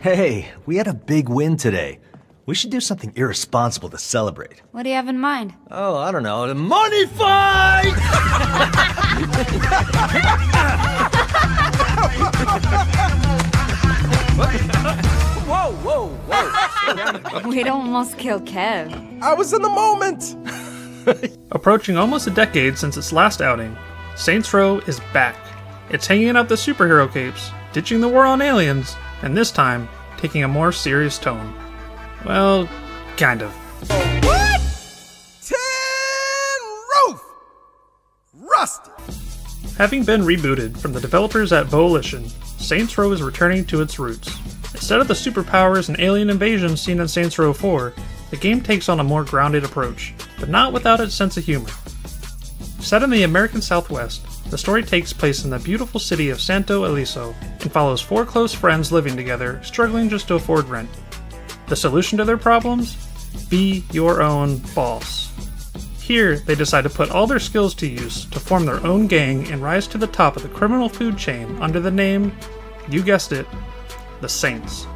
Hey, we had a big win today. We should do something irresponsible to celebrate. What do you have in mind? Oh, I don't know. The money fight! Whoa, whoa, whoa. We'd almost kill Kev. I was in the moment. Approaching almost a decade since its last outing, Saints Row is back. It's hanging up the superhero capes, ditching the war on aliens, and this time, taking a more serious tone. Well, kind of. What? Tin roof! Rusted! Having been rebooted from the developers at Volitions, Saints Row is returning to its roots. Instead of the superpowers and alien invasions seen in Saints Row 4, the game takes on a more grounded approach, but not without its sense of humor. Set in the American Southwest, the story takes place in the beautiful city of Santo Eliso and follows 4 close friends living together, struggling just to afford rent. The solution to their problems? Be your own boss. Here, they decide to put all their skills to use to form their own gang and rise to the top of the criminal food chain under the name, you guessed it, the Saints.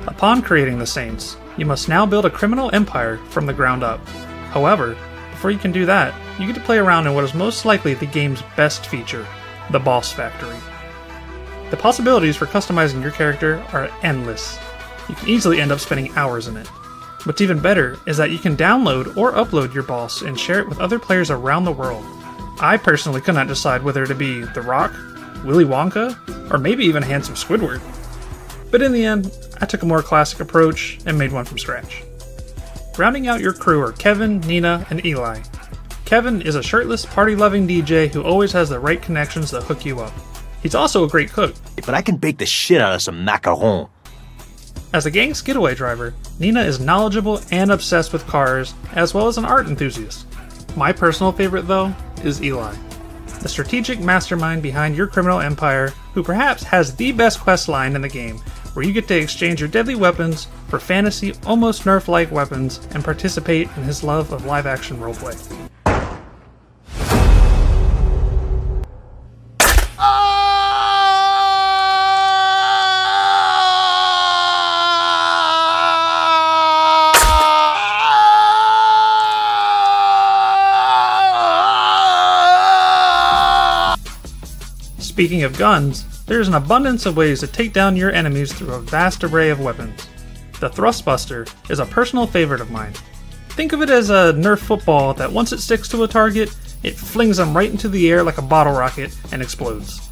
Upon creating the Saints, you must now build a criminal empire from the ground up. However, before you can do that, you get to play around in what is most likely the game's best feature, the Boss Factory. The possibilities for customizing your character are endless. You can easily end up spending hours in it. What's even better is that you can download or upload your boss and share it with other players around the world. I personally could not decide whether to be The Rock, Willy Wonka, or maybe even Handsome Squidward. But in the end, I took a more classic approach and made one from scratch. Rounding out your crew are Kevin, Nina, and Eli. Kevin is a shirtless, party-loving DJ who always has the right connections that hook you up. He's also a great cook. But I can bake the shit out of some macaron. As a gang's getaway driver, Nina is knowledgeable and obsessed with cars, as well as an art enthusiast. My personal favorite, though, is Eli, the strategic mastermind behind your criminal empire, who perhaps has the best quest line in the game, where you get to exchange your deadly weapons for fantasy, almost Nerf-like weapons, and participate in his love of live-action roleplay. Speaking of guns, there's an abundance of ways to take down your enemies through a vast array of weapons. The Thrustbuster is a personal favorite of mine. Think of it as a Nerf football that once it sticks to a target, it flings them right into the air like a bottle rocket and explodes.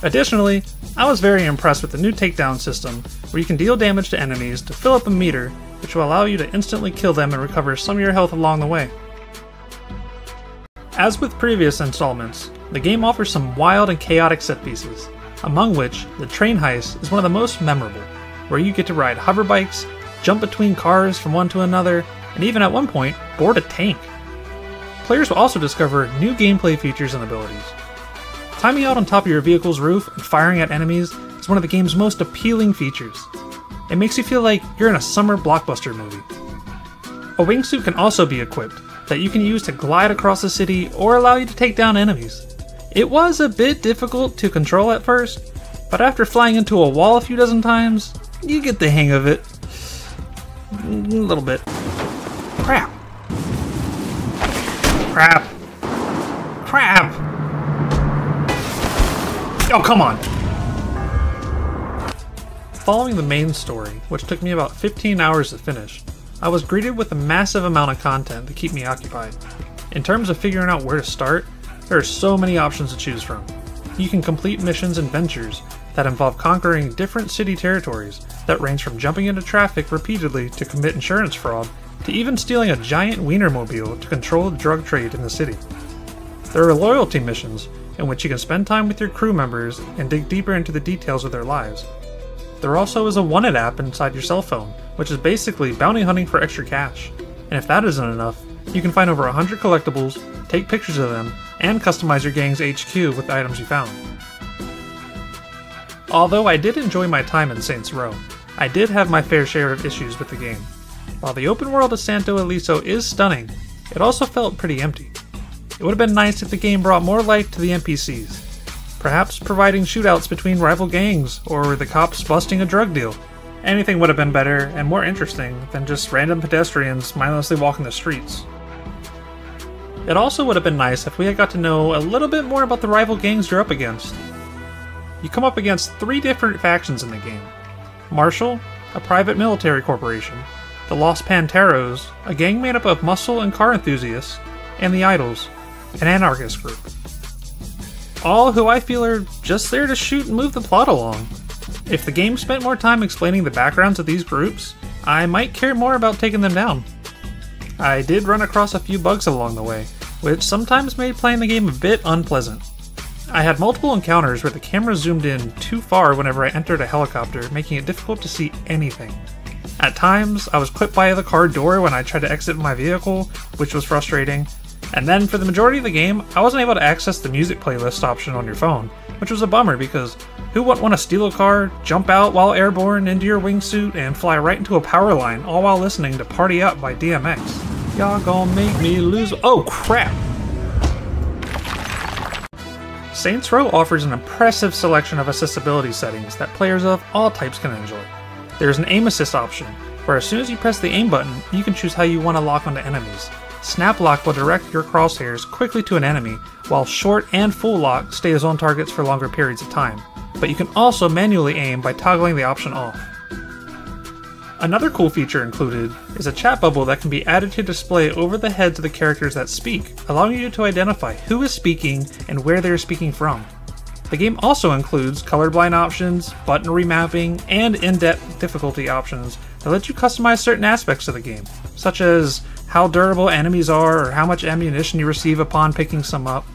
Additionally, I was very impressed with the new takedown system, where you can deal damage to enemies to fill up a meter, which will allow you to instantly kill them and recover some of your health along the way. As with previous installments, the game offers some wild and chaotic set pieces, among which the train heist is one of the most memorable, where you get to ride hover bikes, jump between cars from one to another, and even at one point, board a tank. Players will also discover new gameplay features and abilities. Climbing out on top of your vehicle's roof and firing at enemies is one of the game's most appealing features. It makes you feel like you're in a summer blockbuster movie. A wingsuit can also be equipped that you can use to glide across the city or allow you to take down enemies. It was a bit difficult to control at first, but after flying into a wall a few dozen times, you get the hang of it. A little bit. Crap. Crap. Crap. Oh, come on! Following the main story, which took me about 15 hours to finish, I was greeted with a massive amount of content to keep me occupied. In terms of figuring out where to start, there are so many options to choose from. You can complete missions and ventures that involve conquering different city territories that range from jumping into traffic repeatedly to commit insurance fraud, to even stealing a giant Wienermobile to control the drug trade in the city. There are loyalty missions, in which you can spend time with your crew members and dig deeper into the details of their lives. There also is a wanted app inside your cell phone, which is basically bounty hunting for extra cash. And if that isn't enough, you can find over 100 collectibles, take pictures of them, and customize your gang's HQ with the items you found. Although I did enjoy my time in Saints Row, I did have my fair share of issues with the game. While the open world of Santo Eliso is stunning, it also felt pretty empty. It would have been nice if the game brought more life to the NPCs. Perhaps providing shootouts between rival gangs, or the cops busting a drug deal. Anything would have been better and more interesting than just random pedestrians mindlessly walking the streets. It also would have been nice if we had got to know a little bit more about the rival gangs you're up against. You come up against 3 different factions in the game. Marshall, a private military corporation, the Los Panteros, a gang made up of muscle and car enthusiasts, and the Idols, an anarchist group. All who I feel are just there to shoot and move the plot along. If the game spent more time explaining the backgrounds of these groups, I might care more about taking them down. I did run across a few bugs along the way, which sometimes made playing the game a bit unpleasant. I had multiple encounters where the camera zoomed in too far whenever I entered a helicopter, making it difficult to see anything. At times, I was clipped by the car door when I tried to exit my vehicle, which was frustrating. And then for the majority of the game, I wasn't able to access the music playlist option on your phone, which was a bummer because who wouldn't want to steal a car, jump out while airborne into your wingsuit, and fly right into a power line, all while listening to Party Up by DMX? Y'all gonna make me lose— oh crap! Saints Row offers an impressive selection of accessibility settings that players of all types can enjoy. There's an aim assist option, where as soon as you press the aim button, you can choose how you want to lock onto enemies. Snap lock will direct your crosshairs quickly to an enemy, while short and full lock stays on targets for longer periods of time. But you can also manually aim by toggling the option off. Another cool feature included is a chat bubble that can be added to display over the heads of the characters that speak, allowing you to identify who is speaking and where they are speaking from. The game also includes colorblind options, button remapping, and in-depth difficulty options that let you customize certain aspects of the game, such as how durable enemies are or how much ammunition you receive upon picking some up.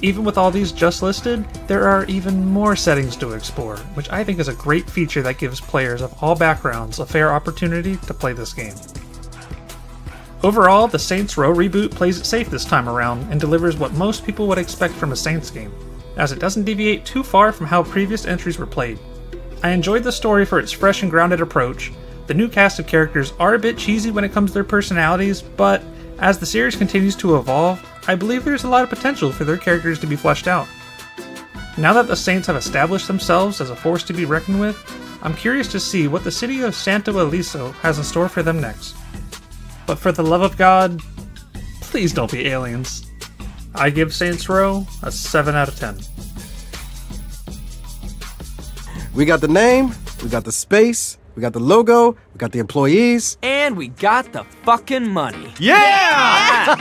Even with all these just listed, there are even more settings to explore, which I think is a great feature that gives players of all backgrounds a fair opportunity to play this game. Overall, the Saints Row reboot plays it safe this time around and delivers what most people would expect from a Saints game, as it doesn't deviate too far from how previous entries were played. I enjoyed the story for its fresh and grounded approach. The new cast of characters are a bit cheesy when it comes to their personalities, but as the series continues to evolve, I believe there's a lot of potential for their characters to be fleshed out. Now that the Saints have established themselves as a force to be reckoned with, I'm curious to see what the city of Santo Eliso has in store for them next. But for the love of God, please don't be aliens. I give Saints Row a 7 out of 10. We got the name, we got the space, we got the logo, we got the employees. And we got the fucking money. Yeah!